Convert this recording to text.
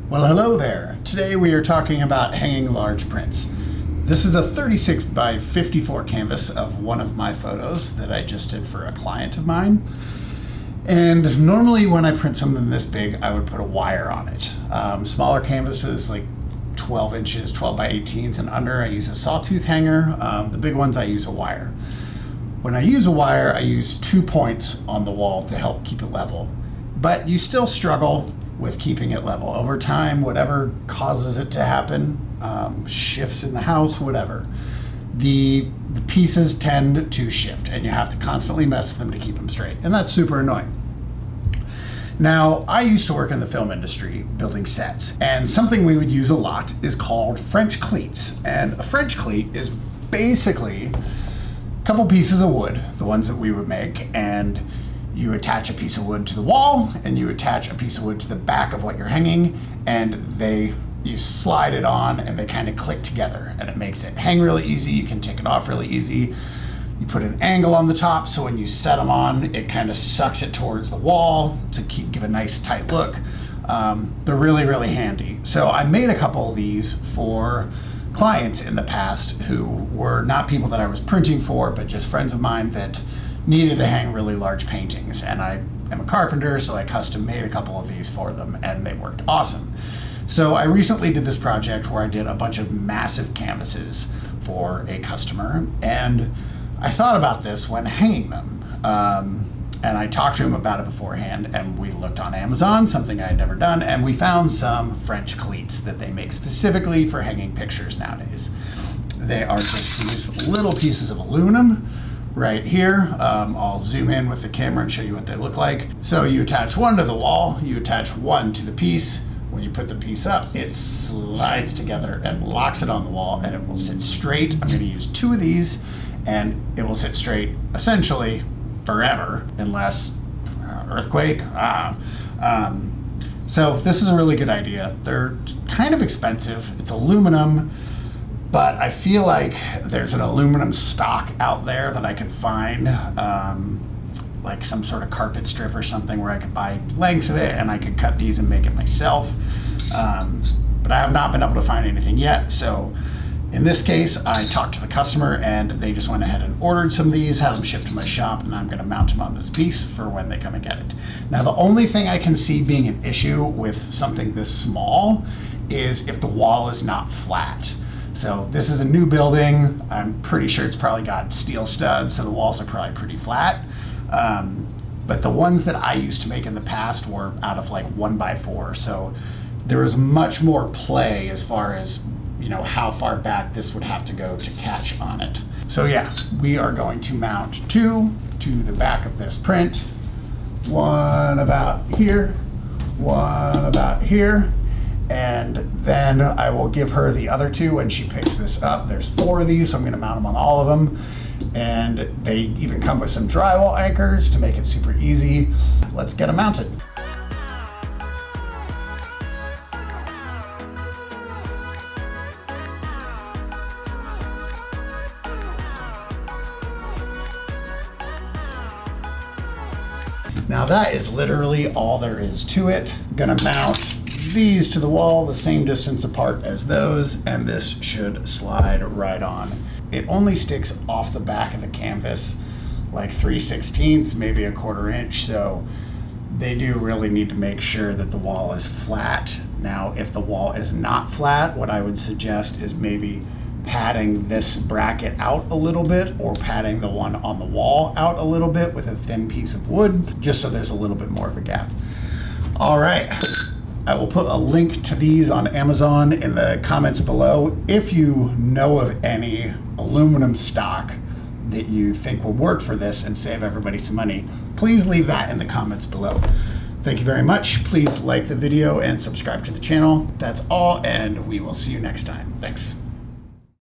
Well, hello there. Today we are talking about hanging large prints. This is a 36 by 54 canvas of one of my photos that I just did for a client of mine. And normally when I print something this big, I would put a wire on it. Smaller canvases like 12 inches, 12 by 18s and under, I use a sawtooth hanger. The big ones, I use a wire. When I use a wire, I use 2 points on the wall to help keep it level. But you still struggle with keeping it level. Over time, whatever causes it to happen, shifts in the house, whatever, the pieces tend to shift and you have to constantly mess with them to keep them straight. And that's super annoying. Now, I used to work in the film industry building sets, and something we would use a lot is called French cleats. And a French cleat is basically a couple pieces of wood, the ones that we would make, and you attach a piece of wood to the wall and you attach a piece of wood to the back of what you're hanging, and you slide it on and they kind of click together and it makes it hang really easy. You can take it off really easy. You put an angle on the top so when you set them on, it kind of sucks it towards the wall to give a nice tight look. They're really, really handy. So I made a couple of these for clients in the past who were not people that I was printing for, but just friends of mine that needed to hang really large paintings. And I am a carpenter, so I custom made a couple of these for them and they worked awesome. So I recently did this project where I did a bunch of massive canvases for a customer, and I thought about this when hanging them. And I talked to him about it beforehand, and we looked on Amazon, something I had never done, and we found some French cleats that they make specifically for hanging pictures nowadays. They are just these little pieces of aluminum right here. I'll zoom in with the camera and show you what they look like. So you attach one to the wall, you attach one to the piece. When you put the piece up, it slides together and locks it on the wall, and it will sit straight. I'm going to use 2 of these, and it will sit straight essentially forever unless earthquake. So this is a really good idea. They're kind of expensive. It's aluminum, but I feel like there's an aluminum stock out there that I could find, like some sort of carpet strip or something where I could buy lengths of it and I could cut these and make it myself. But I have not been able to find anything yet. So in this case, I talked to the customer and they just went ahead and ordered some of these, had them shipped to my shop, and I'm gonna mount them on this piece for when they come and get it. Now, the only thing I can see being an issue with something this small is if the wall is not flat. So this is a new building. I'm pretty sure it's probably got steel studs, so the walls are probably pretty flat. But the ones that I used to make in the past were out of like 1x4. So there was much more play as far as, you know, how far back this would have to go to catch on it. So yeah, we are going to mount 2 to the back of this print. One about here, one about here. And then I will give her the other 2 when she picks this up. There's 4 of these, so I'm gonna mount them on all of them. And they even come with some drywall anchors to make it super easy. Let's get them mounted. Now that is literally all there is to it. I'm gonna mount these to the wall the same distance apart as those, and this should slide right on. It only sticks off the back of the canvas like 3/16, maybe a 1/4 inch, so they do really need to make sure that the wall is flat. Now, if the wall is not flat, what I would suggest is maybe padding this bracket out a little bit, or padding the one on the wall out a little bit with a thin piece of wood, just so there's a little bit more of a gap. All right. I will put a link to these on Amazon in the comments below. If you know of any aluminum stock that you think will work for this and save everybody some money, please leave that in the comments below. Thank you very much. Please like the video and subscribe to the channel. That's all, and we will see you next time. Thanks.